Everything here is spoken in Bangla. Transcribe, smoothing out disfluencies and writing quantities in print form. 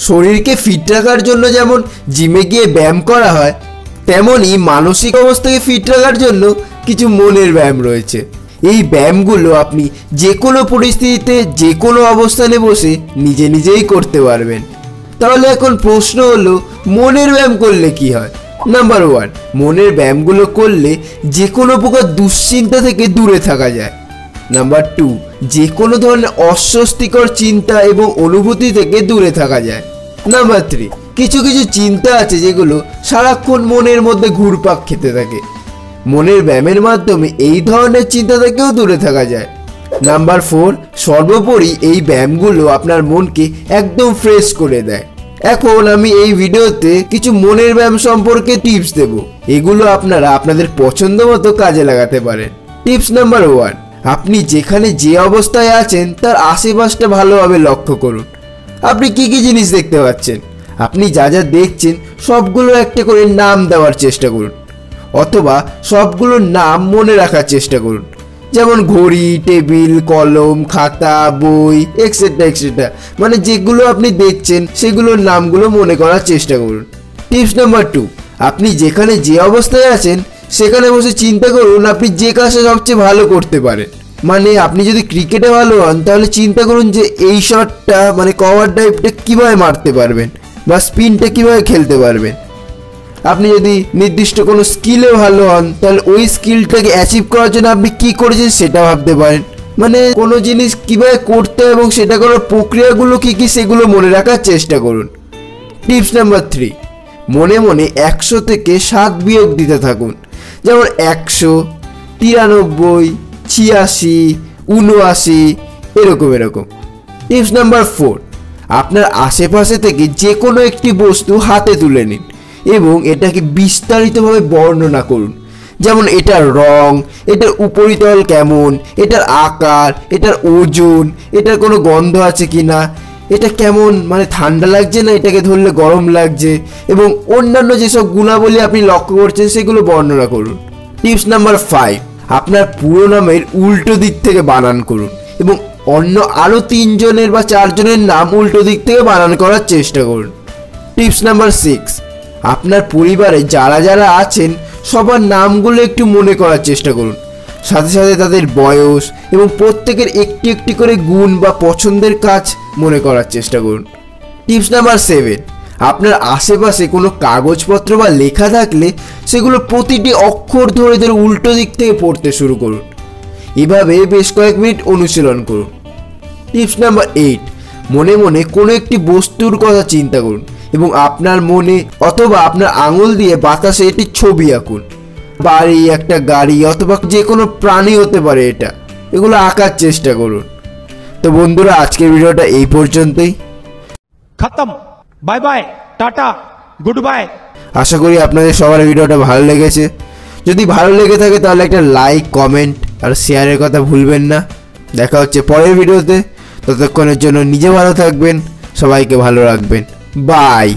শরীরকে ফিট রাখার জন্য যেমন জিমে গিয়ে ব্যায়াম করা হয়, তেমনই মানসিক অবস্থাকে ফিট রাখার জন্য কিছু মনের ব্যায়াম রয়েছে। এই ব্যায়ামগুলো আপনি যে কোনো পরিস্থিতিতে যে কোনো অবস্থানে বসে নিজে নিজেই করতে পারবেন। তাহলে এখন প্রশ্ন হলো, মনের ব্যায়াম করলে কি হয়? নাম্বার 1, মনের ব্যায়ামগুলো করলে যে কোনো প্রকার দুশ্চিন্তা থেকে দূরে থাকা যায়। নাম্বার 2, যে কোনো ধরনের অস্বস্তিকর চিন্তা এবং অনুভূতি থেকে দূরে থাকা যায়। নাম্বার 3, কিছু কিছু চিন্তা আছে যেগুলো সারাক্ষণ মনের মধ্যে ঘুরপাক খেতে থাকে, মনের ব্যায়ামের মাধ্যমে এই ধরনের চিন্তা থেকেও দূরে থাকা যায়। নাম্বার 4, সর্বোপরি এই ব্যায়ামগুলো আপনার মনকে একদম ফ্রেশ করে দেয়। এখন আমি এই ভিডিওতে কিছু মনের ব্যায়াম সম্পর্কে টিপস দেব, এগুলো আপনারা আপনাদের পছন্দ মতো কাজে লাগাতে পারেন। টিপস নাম্বার 1, আপনি যেখানে যে অবস্থায় আছেন তার আশেপাশটা ভালোভাবে লক্ষ্য করুন। আপনি কি কি জিনিস দেখতে পাচ্ছেন? আপনি যা যা দেখছেন সবগুলো একটা করে নাম দেওয়ার চেষ্টা করুন, অথবা সবগুলোর নাম মনে রাখার চেষ্টা করুন। যেমন ঘড়ি, টেবিল, কলম, খাতা, বই, এক্সেট্রা এক্সেট্রা, মানে যেগুলো আপনি দেখছেন সেগুলোর নামগুলো মনে করার চেষ্টা করুন। টিপস নাম্বার 2, আপনি যেখানে যে অবস্থায় আছেন সেখানে বসে চিন্তা করুন আপনি যে কাজটা সবচেয়ে ভালো করতে পারেন। মানে আপনি যদি ক্রিকেটে ভালো হন তাহলে চিন্তা করুন যে এই শটটা মানে কভার ড্রাইভটা কীভাবে মারতে পারবেন বা স্পিনটা কীভাবে খেলতে পারবেন। আপনি যদি নির্দিষ্ট কোনো স্কিলে ভালো হন তাহলে ওই স্কিলটাকে অ্যাচিভ করার জন্য আপনি কী করেছেন সেটা ভাবতে পারেন। মানে কোনো জিনিস কীভাবে করতে হয় এবং সেটা করার প্রক্রিয়াগুলো কী কী সেগুলো মনে রাখার চেষ্টা করুন। টিপস নাম্বার 3, মনে মনে 100 থেকে 7 বিয়োগ দিতে থাকুন। যেমন 100, 93, 86, 79, এরকম। টিপস নাম্বার 4, আপনার আশেপাশে থেকে যে কোনো একটি বস্তু হাতে তুলে নিন এবং এটাকে বিস্তারিতভাবে বর্ণনা করুন। যেমন এটার রং, এটার উপরিতল কেমন, এটার আকার, এটার ওজন, এটার কোনো গন্ধ আছে কিনা, এটা কেমন মানে ঠান্ডা লাগছে না এটাকে ধরলে গরম লাগছে, এবং অন্যান্য যেসব গুণাবলী আপনি লক্ষ্য করছেন সেগুলো বর্ণনা করুন। টিপস নাম্বার 5, আপনার পুরো নামের উল্টো দিক থেকে বানান করুন এবং অন্য আরও 3 জনের বা 4 জনের নাম উল্টো দিক থেকে বানান করার চেষ্টা করুন। টিপস নাম্বার 6, আপনার পরিবারে যারা যারা আছেন সবার নামগুলো একটু মনে করার চেষ্টা করুন, সাথে সাথে তাদের বয়স এবং প্রত্যেকের একটি একটি করে গুণ বা পছন্দের কাজ মনে করার চেষ্টা করুন। টিপস নাম্বার 7, আপনার আশেপাশে কোনো কাগজপত্র বা লেখা থাকলে সেগুলো প্রতিটি অক্ষর ধরে ধরে উল্টো দিক থেকে পড়তে শুরু করুন। এভাবে বেশ কয়েক মিনিট অনুশীলন করুন। টিপস নাম্বার 8, মনে মনে কোনো একটি বস্তুর কথা চিন্তা করুন এবং আপনার মনে অথবা আপনার আঙুল দিয়ে বাতাসে এটি ছবি আঁকুন। বাড়ি, একটা গাড়ি অথবা যে কোনো প্রাণী হতে পারে, এগুলো আঁকার চেষ্টা করুন। তো বন্ধুরা, আজকের ভিডিওটা এই পর্যন্তই, খতম। Bye bye, tata, good bye. আশা করি আপনাদের সবার ভিডিওটা ভালো লেগেছে। যদি ভালো লেগে থাকে তাহলে একটা লাইক, কমেন্ট আর শেয়ারের কথা ভুলবেন না। দেখা হচ্ছে পরের ভিডিওতে। ততক্ষণের জন্য নিজে ভালো থাকবেন, সবাইকে ভালো রাখবেন। বাই।